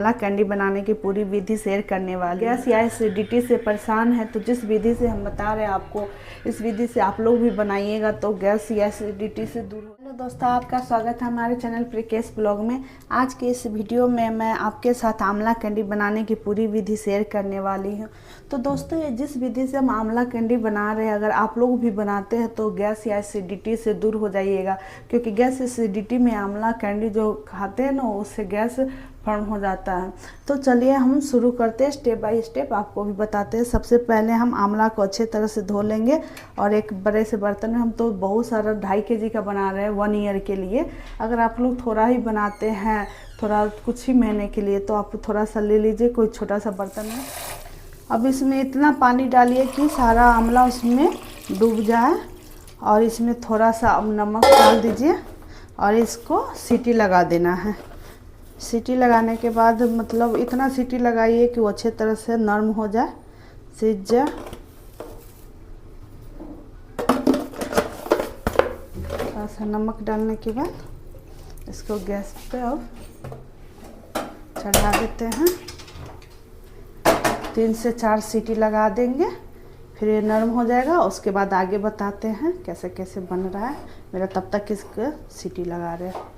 आंवला कैंडी बनाने की पूरी विधि शेयर करने वाले। गैस या एसिडिटी से परेशान है तो जिस विधि से हम बता रहे हैं आपको, इस विधि से आप लोग भी बनाइएगा तो गैस या एसिडिटी से दूर हो। हेलो दोस्तों, आपका स्वागत है हमारे चैनल प्रिकेश ब्लॉग में। आज के इस वीडियो में मैं आपके साथ आंवला कैंडी बनाने की पूरी विधि शेयर करने वाली हूँ। तो दोस्तों, ये जिस विधि से हम आंवला कैंडी बना रहे हैं, अगर आप लोग भी बनाते हैं तो गैस या एसिडिटी से दूर हो जाइएगा, क्योंकि गैस एसिडिटी में आंवला कैंडी जो खाते हैं ना, उससे गैस फॉर्म हो जाता है। तो चलिए हम शुरू करते हैं, स्टेप बाय स्टेप आपको भी बताते हैं। सबसे पहले हम आंवला को अच्छे तरह से धो लेंगे और एक बड़े से बर्तन में, हम तो बहुत सारा 2.5 kg का बना रहे हैं 1 ईयर के लिए। अगर आप लोग थोड़ा ही बनाते हैं, थोड़ा कुछ ही महीने के लिए, तो आप थोड़ा सा ले लीजिए कोई छोटा सा बर्तन में। अब इसमें इतना पानी डालिए कि सारा आंवला उसमें डूब जाए, और इसमें थोड़ा सा अब नमक डाल दीजिए और इसको सीटी लगा देना है। सीटी लगाने के बाद, मतलब इतना सीटी लगाइए कि वो अच्छे तरह से नरम हो जाए, सीझ जाए। थोड़ा सा नमक डालने के बाद इसको गैस पे अब चढ़ा देते हैं। 3 से 4 सीटी लगा देंगे, फिर ये नरम हो जाएगा। उसके बाद आगे बताते हैं कैसे कैसे बन रहा है मेरा। तब तक इसको सीटी लगा रहे हैं।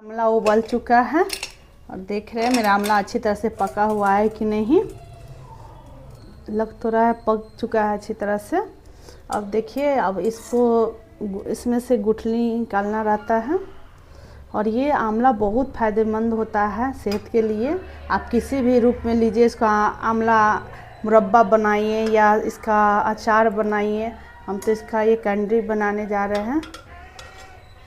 आंवला उबल चुका है और देख रहे हैं मेरा आंवला अच्छी तरह से पका हुआ है कि नहीं। लग तो रहा है पक चुका है अच्छी तरह से। अब देखिए, अब इसको इसमें से गुठली निकालना रहता है। और ये आंवला बहुत फ़ायदेमंद होता है सेहत के लिए। आप किसी भी रूप में लीजिए इसका, आंवला मुरब्बा बनाइए या इसका अचार बनाइए। हम तो इसका ये कैंडी बनाने जा रहे हैं,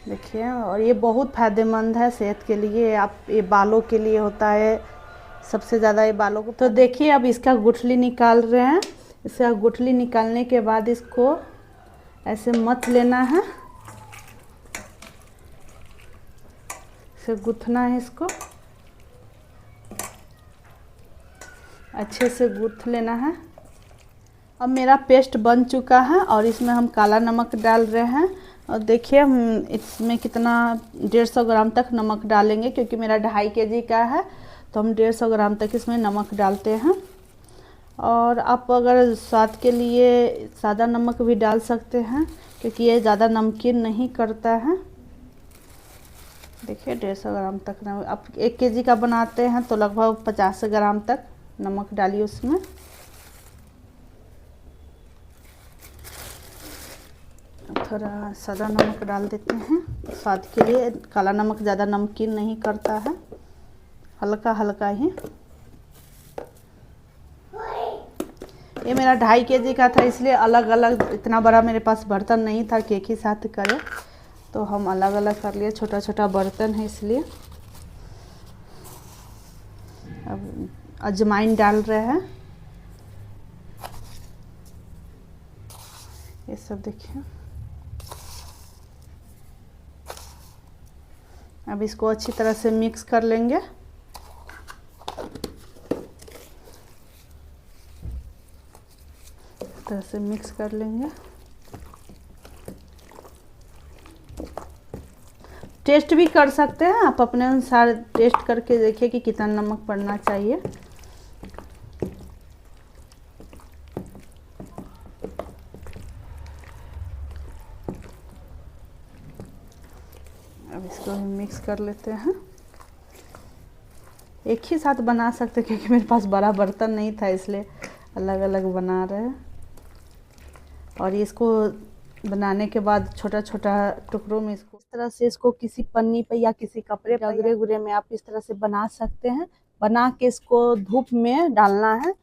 देखिए। और ये बहुत फ़ायदेमंद है सेहत के लिए। आप ये बालों के लिए होता है सबसे ज़्यादा, ये बालों को। तो देखिए, अब इसका गुठली निकाल रहे हैं। इसका गुठली निकालने के बाद इसको ऐसे मथ लेना है, इसे गूँथना है। इसको अच्छे से गूँथ लेना है। अब मेरा पेस्ट बन चुका है और इसमें हम काला नमक डाल रहे हैं। और देखिए हम इसमें कितना 150 ग्राम तक नमक डालेंगे, क्योंकि मेरा 2.5 kg का है, तो हम 150 ग्राम तक इसमें नमक डालते हैं। और आप अगर स्वाद के लिए सादा नमक भी डाल सकते हैं, क्योंकि ये ज़्यादा नमकीन नहीं करता है। देखिए 150 ग्राम तक नमक। आप 1 kg का बनाते हैं तो लगभग 50 ग्राम तक नमक डालिए उसमें। थोड़ा सादा नमक डाल देते हैं स्वाद के लिए। काला नमक ज़्यादा नमकीन नहीं करता है, हल्का हल्का ही। ये मेरा 2.5 kg का था, इसलिए अलग अलग, इतना बड़ा मेरे पास बर्तन नहीं था कि एक ही साथ करें, तो हम अलग अलग कर लिए। छोटा छोटा बर्तन है इसलिए। अब अजवाइन डाल रहे हैं, ये सब देखिए। अब इसको अच्छी तरह से मिक्स कर लेंगे। इस तरह से मिक्स कर लेंगे। टेस्ट भी कर सकते हैं आप, अपने अनुसार टेस्ट करके देखिए कि कितना नमक पड़ना चाहिए। अब इसको हम मिक्स कर लेते हैं। एक ही साथ बना सकते, क्योंकि मेरे पास बड़ा बर्तन नहीं था, इसलिए अलग अलग बना रहे हैं। और इसको बनाने के बाद छोटा छोटा टुकड़ों में इसको इस तरह से, इसको किसी पन्नी पे या किसी कपड़े पर, अगरे गुरे में आप इस तरह से बना सकते हैं। बना के इसको धूप में डालना है।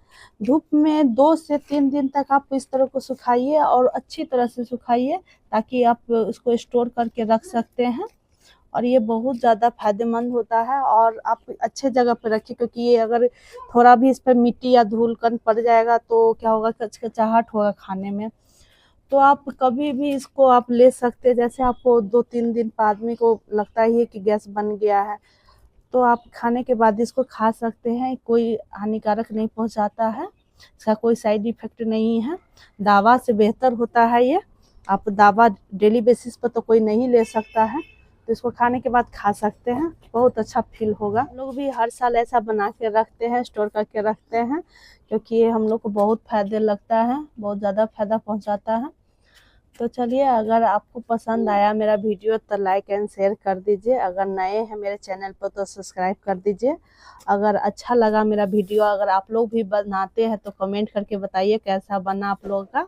धूप में 2 से 3 दिन तक आप इस तरह को सुखाइए, और अच्छी तरह से सुखाइए, ताकि आप उसको स्टोर करके रख सकते हैं। और ये बहुत ज़्यादा फायदेमंद होता है। और आप अच्छे जगह पर रखिए, क्योंकि ये अगर थोड़ा भी इस पर मिट्टी या धूल कण पड़ जाएगा तो क्या होगा, कचकचाहट होगा खाने में। तो आप कभी भी इसको आप ले सकते हैं। जैसे आपको 2-3 दिन पर आदमी को लगता ही है कि गैस बन गया है, तो आप खाने के बाद इसको खा सकते हैं। कोई हानिकारक नहीं पहुंचाता है, इसका कोई साइड इफेक्ट नहीं है। दवा से बेहतर होता है ये। आप दावा डेली बेसिस पर तो कोई नहीं ले सकता है, तो इसको खाने के बाद खा सकते हैं, बहुत अच्छा फील होगा। हम लोग भी हर साल ऐसा बना के रखते हैं, स्टोर करके रखते हैं, क्योंकि ये हम लोग को बहुत फायदे लगता है, बहुत ज़्यादा फायदा पहुंचाता है। तो चलिए, अगर आपको पसंद आया मेरा वीडियो तो लाइक एंड शेयर कर दीजिए। अगर नए हैं मेरे चैनल पर तो सब्सक्राइब कर दीजिए। अगर अच्छा लगा मेरा वीडियो, अगर आप लोग भी बनाते हैं तो कमेंट करके बताइए कैसा बना आप लोगों का।